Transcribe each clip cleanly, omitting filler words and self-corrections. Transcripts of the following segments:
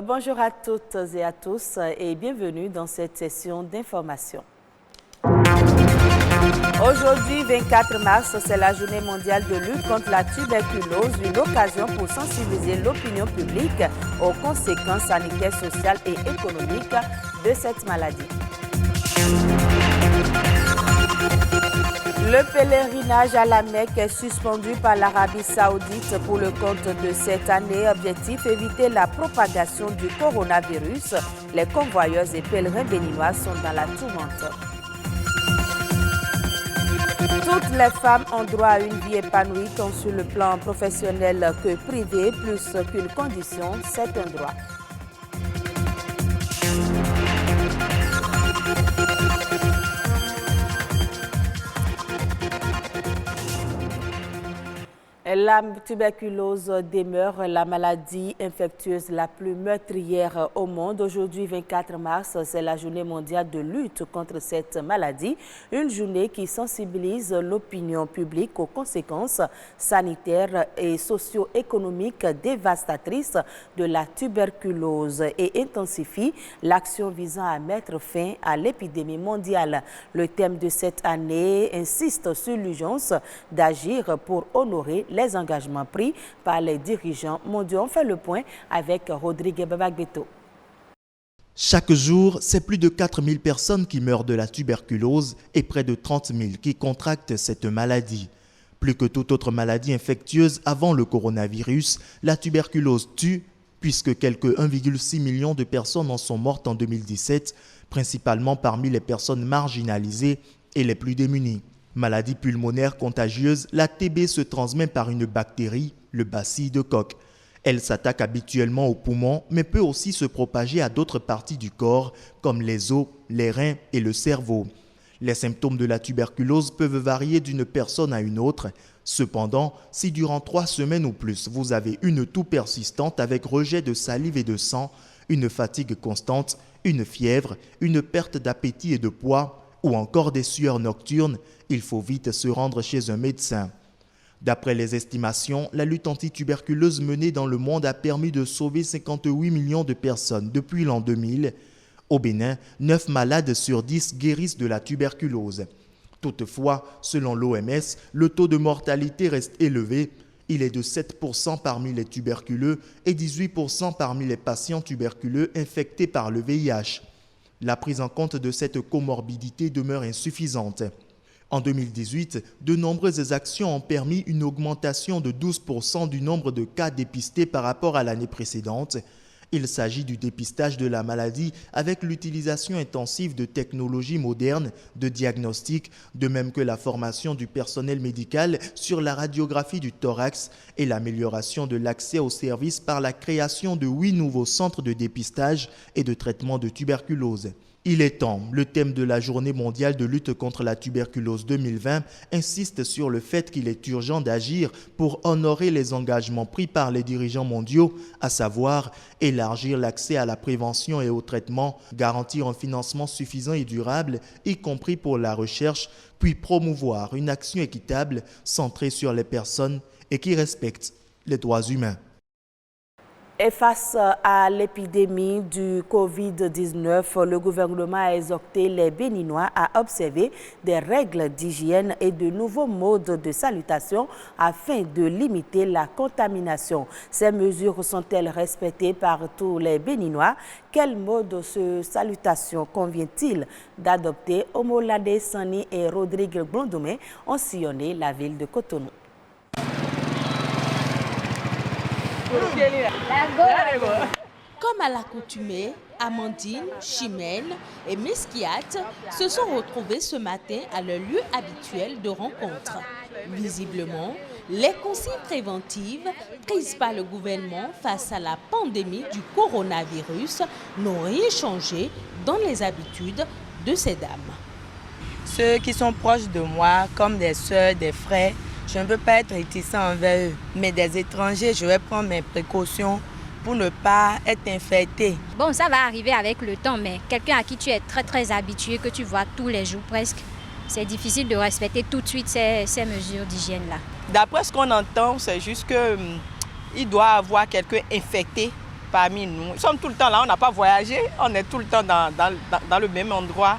Bonjour à toutes et à tous et bienvenue dans cette session d'information. Aujourd'hui, 24 mars, c'est la journée mondiale de lutte contre la tuberculose, une occasion pour sensibiliser l'opinion publique aux conséquences sanitaires, sociales et économiques de cette maladie. Le pèlerinage à la Mecque est suspendu par l'Arabie Saoudite pour le compte de cette année. Objectif, éviter la propagation du coronavirus. Les convoyeurs et pèlerins béninois sont dans la tourmente. Toutes les femmes ont droit à une vie épanouie tant sur le plan professionnel que privé. Plus qu'une condition, c'est un droit. La tuberculose demeure la maladie infectieuse la plus meurtrière au monde. Aujourd'hui, 24 mars, c'est la journée mondiale de lutte contre cette maladie. Une journée qui sensibilise l'opinion publique aux conséquences sanitaires et socio-économiques dévastatrices de la tuberculose et intensifie l'action visant à mettre fin à l'épidémie mondiale. Le thème de cette année insiste sur l'urgence d'agir pour honorer les engagements pris par les dirigeants mondiaux. On fait le point avec Rodrigue Babagbeto. Chaque jour, c'est plus de 4000 personnes qui meurent de la tuberculose et près de 30 000 qui contractent cette maladie. Plus que toute autre maladie infectieuse avant le coronavirus, la tuberculose tue puisque quelques 1,6 million de personnes en sont mortes en 2017, principalement parmi les personnes marginalisées et les plus démunies. Maladie pulmonaire contagieuse, la TB se transmet par une bactérie, le bacille de Koch. Elle s'attaque habituellement aux poumons, mais peut aussi se propager à d'autres parties du corps, comme les os, les reins et le cerveau. Les symptômes de la tuberculose peuvent varier d'une personne à une autre. Cependant, si durant 3 semaines ou plus, vous avez une toux persistante avec rejet de salive et de sang, une fatigue constante, une fièvre, une perte d'appétit et de poids, ou encore des sueurs nocturnes, il faut vite se rendre chez un médecin. D'après les estimations, la lutte antituberculeuse menée dans le monde a permis de sauver 58 millions de personnes depuis l'an 2000. Au Bénin, 9 malades sur 10 guérissent de la tuberculose. Toutefois, selon l'OMS, le taux de mortalité reste élevé. Il est de 7% parmi les tuberculeux et 18% parmi les patients tuberculeux infectés par le VIH. La prise en compte de cette comorbidité demeure insuffisante. En 2018, de nombreuses actions ont permis une augmentation de 12% du nombre de cas dépistés par rapport à l'année précédente. Il s'agit du dépistage de la maladie avec l'utilisation intensive de technologies modernes de diagnostic, de même que la formation du personnel médical sur la radiographie du thorax et l'amélioration de l'accès aux services par la création de 8 nouveaux centres de dépistage et de traitement de tuberculose. Il est temps. Le thème de la Journée mondiale de lutte contre la tuberculose 2020 insiste sur le fait qu'il est urgent d'agir pour honorer les engagements pris par les dirigeants mondiaux, à savoir élargir l'accès à la prévention et au traitement, garantir un financement suffisant et durable, y compris pour la recherche, puis promouvoir une action équitable centrée sur les personnes et qui respecte les droits humains. Et face à l'épidémie du Covid-19, le gouvernement a exhorté les Béninois à observer des règles d'hygiène et de nouveaux modes de salutation afin de limiter la contamination. Ces mesures sont-elles respectées par tous les Béninois? Quel mode de salutation convient-il d'adopter? Omolade Sani et Rodrigue Blondoumé ont sillonné la ville de Cotonou. Comme à l'accoutumée, Amandine, Chimène et Mesquiat se sont retrouvés ce matin à leur lieu habituel de rencontre. Visiblement, les consignes préventives prises par le gouvernement face à la pandémie du coronavirus n'ont rien changé dans les habitudes de ces dames. Ceux qui sont proches de moi, comme des sœurs, des frères, je ne peux pas être réticent envers eux. Mais des étrangers, je vais prendre mes précautions pour ne pas être infecté. Bon, ça va arriver avec le temps, mais quelqu'un à qui tu es très habitué, que tu vois tous les jours presque, c'est difficile de respecter tout de suite ces mesures d'hygiène-là. D'après ce qu'on entend, c'est juste qu'il doit avoir quelqu'un infecté parmi nous. Nous sommes tout le temps là, on n'a pas voyagé, on est tout le temps dans le même endroit.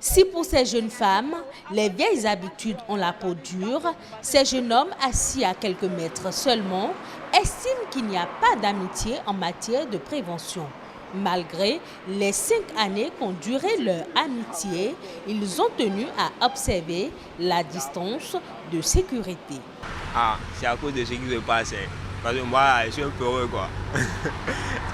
Si pour ces jeunes femmes, les vieilles habitudes ont la peau dure, ces jeunes hommes assis à quelques mètres seulement estiment qu'il n'y a pas d'amitié en matière de prévention. Malgré les 5 années qu'ont duré leur amitié, ils ont tenu à observer la distance de sécurité. Ah, c'est à cause de ce qui se passe. Parce que moi, je suis un peu heureux, quoi.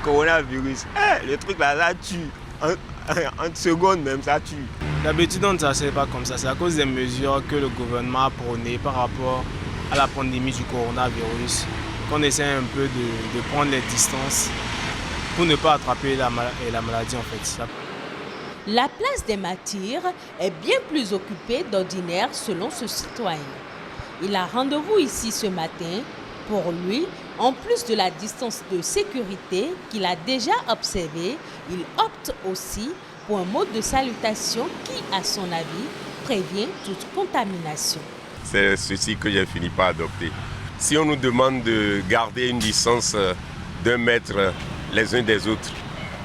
Coronavirus, le truc là, ça tue. En seconde même, ça tue. D'habitude, on ne s'assied pas comme ça. C'est à cause des mesures que le gouvernement a prônées par rapport à la pandémie du coronavirus qu'on essaie un peu de prendre les distances pour ne pas attraper la maladie en fait. La place des martyrs est bien plus occupée d'ordinaire selon ce citoyen. Il a rendez-vous ici ce matin. Pour lui, en plus de la distance de sécurité qu'il a déjà observée, il opte aussi pour un mode de salutation qui, à son avis, prévient toute contamination. C'est ceci que j'ai fini par adopter. Si on nous demande de garder une distance d'1 mètre les uns des autres,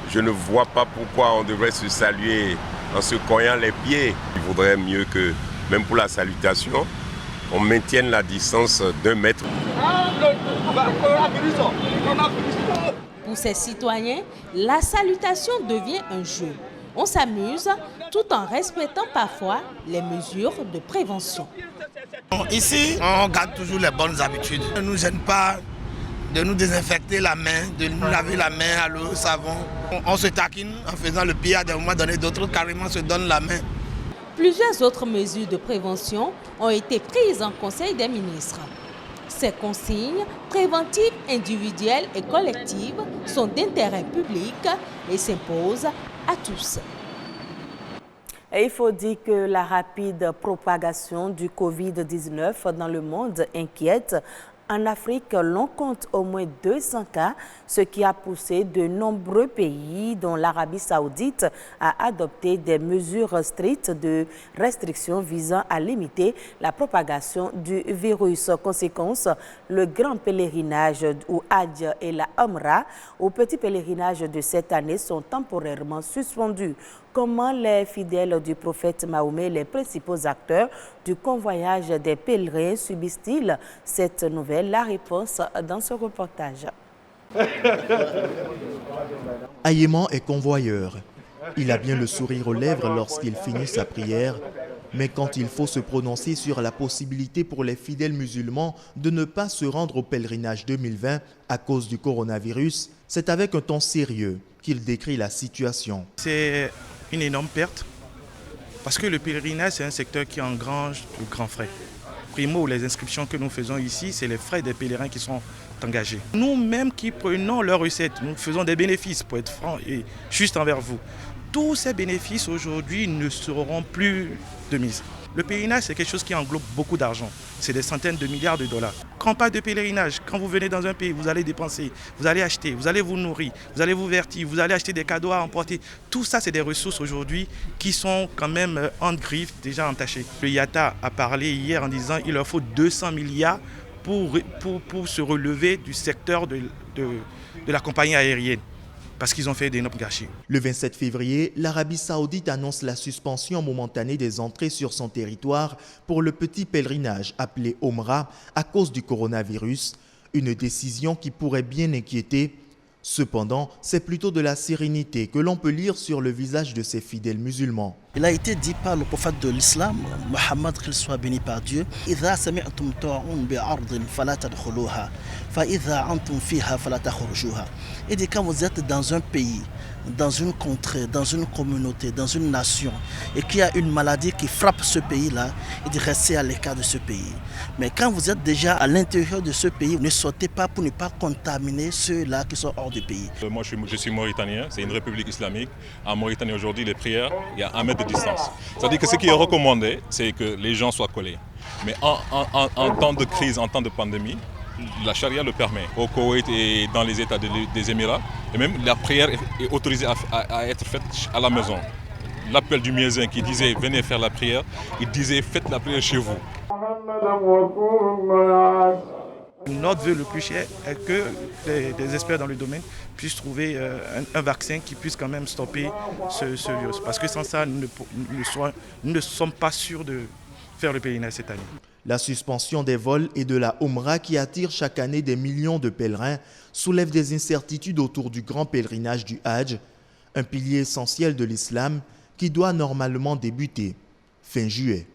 je ne vois pas pourquoi on devrait se saluer en se cognant les pieds. Il vaudrait mieux que, même pour la salutation, on maintienne la distance d'1 mètre. Pour ces citoyens, la salutation devient un jeu. On s'amuse tout en respectant parfois les mesures de prévention. Ici, on garde toujours les bonnes habitudes. Ça ne nous gêne pas de nous désinfecter la main, de nous laver la main à l'eau, au savon. On se taquine en faisant le pire à des moments donnés, d'autres carrément se donnent la main. Plusieurs autres mesures de prévention ont été prises en Conseil des ministres. Ces consignes préventives individuelles et collectives sont d'intérêt public et s'imposent à tous. Et il faut dire que la rapide propagation du Covid-19 dans le monde inquiète. En Afrique, l'on compte au moins 200 cas, ce qui a poussé de nombreux pays, dont l'Arabie saoudite, à adopter des mesures strictes de restriction visant à limiter la propagation du virus. Conséquence, le grand pèlerinage au Hajj et la Umrah, au petit pèlerinage de cette année, sont temporairement suspendus. Comment les fidèles du prophète Mahomet, les principaux acteurs du convoyage des pèlerins, subissent-ils cette nouvelle? La réponse dans ce reportage. Ayéman est convoyeur. Il a bien le sourire aux lèvres lorsqu'il finit sa prière, mais quand il faut se prononcer sur la possibilité pour les fidèles musulmans de ne pas se rendre au pèlerinage 2020 à cause du coronavirus, c'est avec un ton sérieux qu'il décrit la situation. C'est une énorme perte parce que le pèlerinage, c'est un secteur qui engrange de grands frais. Primo, les inscriptions que nous faisons ici, c'est les frais des pèlerins qui sont engagés. Nous-mêmes qui prenons leurs recettes, nous faisons des bénéfices, pour être franc et juste envers vous. Tous ces bénéfices aujourd'hui ne seront plus de mise. Le pèlerinage, c'est quelque chose qui englobe beaucoup d'argent. C'est des centaines de milliards de dollars. Quand on parle de pèlerinage, quand vous venez dans un pays, vous allez dépenser, vous allez acheter, vous allez vous nourrir, vous allez vous vertir, vous allez acheter des cadeaux à emporter. Tout ça, c'est des ressources aujourd'hui qui sont quand même en griffe, déjà entachées. Le IATA a parlé hier en disant qu'il leur faut 200 milliards pour se relever du secteur de la compagnie aérienne. Parce qu'ils ont fait d'énormes gâchis. Le 27 février, l'Arabie saoudite annonce la suspension momentanée des entrées sur son territoire pour le petit pèlerinage appelé Omra à cause du coronavirus, une décision qui pourrait bien inquiéter. Cependant, c'est plutôt de la sérénité que l'on peut lire sur le visage de ces fidèles musulmans. Il a été dit par le prophète de l'islam, Mohammed, qu'il soit béni par Dieu, il dit quand vous êtes dans un pays, dans une contrée, dans une communauté, dans une nation, et qu'il y a une maladie qui frappe ce pays-là, il dit restez à l'écart de ce pays. Mais quand vous êtes déjà à l'intérieur de ce pays, ne sautez pas pour ne pas contaminer ceux-là qui sont hors du pays. Moi je suis mauritanien, c'est une république islamique. En Mauritanie aujourd'hui, les prières, il y a 1 mètre de distance. C'est-à-dire que ce qui est recommandé, c'est que les gens soient collés. Mais en temps de crise, en temps de pandémie, la charia le permet. Au Koweït et dans les États des Émirats, et même la prière est autorisée à être faite à la maison. L'appel du muezzin qui disait venez faire la prière, il disait faites la prière chez vous. Notre vœu le plus cher est que des experts dans le domaine puissent trouver un vaccin qui puisse quand même stopper ce virus. Parce que sans ça, nous ne sommes pas sûrs de faire le pèlerinage cette année. La suspension des vols et de la Omra qui attire chaque année des millions de pèlerins soulève des incertitudes autour du grand pèlerinage du Hadj, un pilier essentiel de l'islam qui doit normalement débuter fin juillet.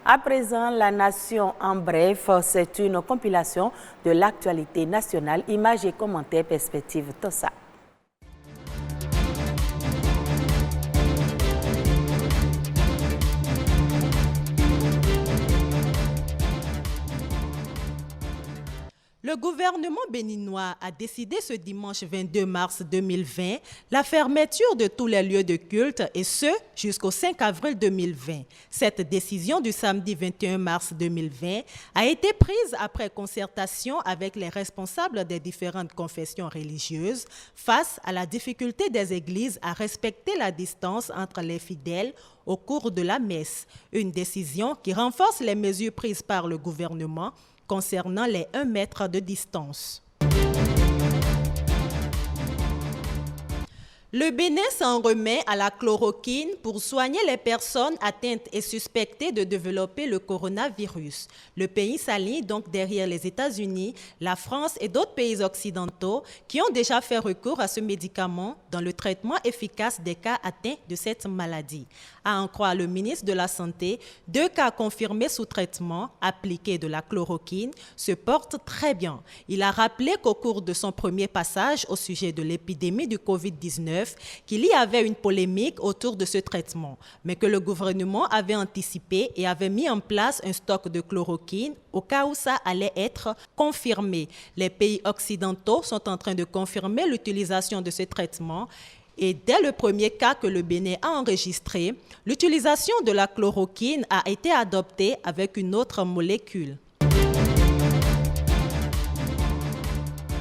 À présent, la nation en bref, c'est une compilation de l'actualité nationale, images et commentaires, perspectives, tout ça. Le gouvernement béninois a décidé ce dimanche 22 mars 2020 la fermeture de tous les lieux de culte et ce jusqu'au 5 avril 2020. Cette décision du samedi 21 mars 2020 a été prise après concertation avec les responsables des différentes confessions religieuses face à la difficulté des églises à respecter la distance entre les fidèles au cours de la messe. Une décision qui renforce les mesures prises par le gouvernement concernant les 1 mètre de distance. Le Bénin s'en remet à la chloroquine pour soigner les personnes atteintes et suspectées de développer le coronavirus. Le pays s'aligne donc derrière les États-Unis, la France et d'autres pays occidentaux qui ont déjà fait recours à ce médicament dans le traitement efficace des cas atteints de cette maladie. À en croire le ministre de la Santé, 2 cas confirmés sous traitement appliqué de la chloroquine se portent très bien. Il a rappelé qu'au cours de son premier passage au sujet de l'épidémie du Covid-19, qu'il y avait une polémique autour de ce traitement, mais que le gouvernement avait anticipé et avait mis en place un stock de chloroquine au cas où ça allait être confirmé. Les pays occidentaux sont en train de confirmer l'utilisation de ce traitement. Et dès le premier cas que le Bénin a enregistré, l'utilisation de la chloroquine a été adoptée avec une autre molécule.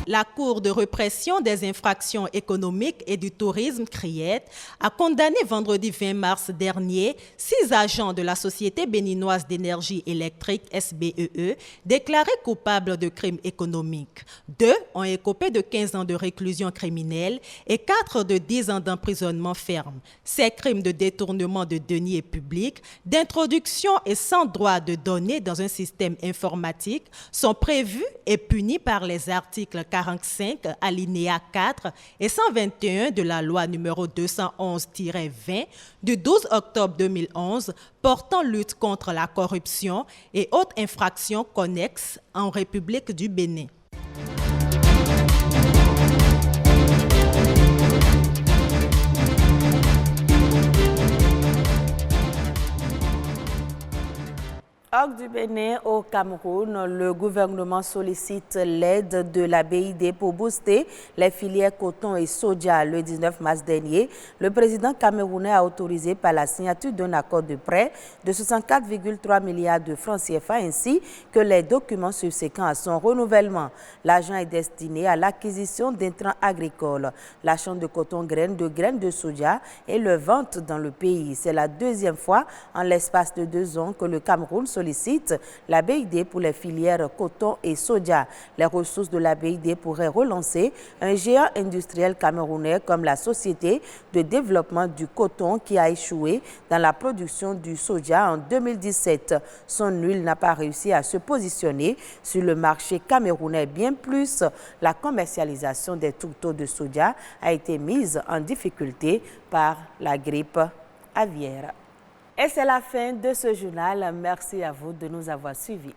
La Cour de répression des infractions économiques et du tourisme, CRIET, a condamné vendredi 20 mars dernier 6 agents de la Société béninoise d'énergie électrique, SBEE, déclarés coupables de crimes économiques. 2 ont écopé de 15 ans de réclusion criminelle et 4 de 10 ans d'emprisonnement ferme. Ces crimes de détournement de deniers publics, d'introduction et sans droit de données dans un système informatique sont prévus et punis par les articles 45, alinéa 4 et 121 de la loi numéro 211-20 du 12 octobre 2011 portant lutte contre la corruption et autres infractions connexes en République du Bénin. Hors du Bénin au Cameroun, le gouvernement sollicite l'aide de la BID pour booster les filières coton et soja. Le 19 mars dernier, le président camerounais a autorisé par la signature d'un accord de prêt de 64,3 milliards de francs CFA ainsi que les documents subséquents à son renouvellement. L'argent est destiné à l'acquisition d'intrants agricoles, l'achat de coton graines de soja et leur vente dans le pays. C'est la 2e fois en l'espace de 2 ans que le Cameroun sollicite la BID pour les filières coton et soja. Les ressources de la BID pourraient relancer un géant industriel camerounais comme la Société de développement du coton qui a échoué dans la production du soja en 2017. Son huile n'a pas réussi à se positionner sur le marché camerounais. Bien plus, la commercialisation des tourteaux de soja a été mise en difficulté par la grippe aviaire. Et c'est la fin de ce journal. Merci à vous de nous avoir suivis.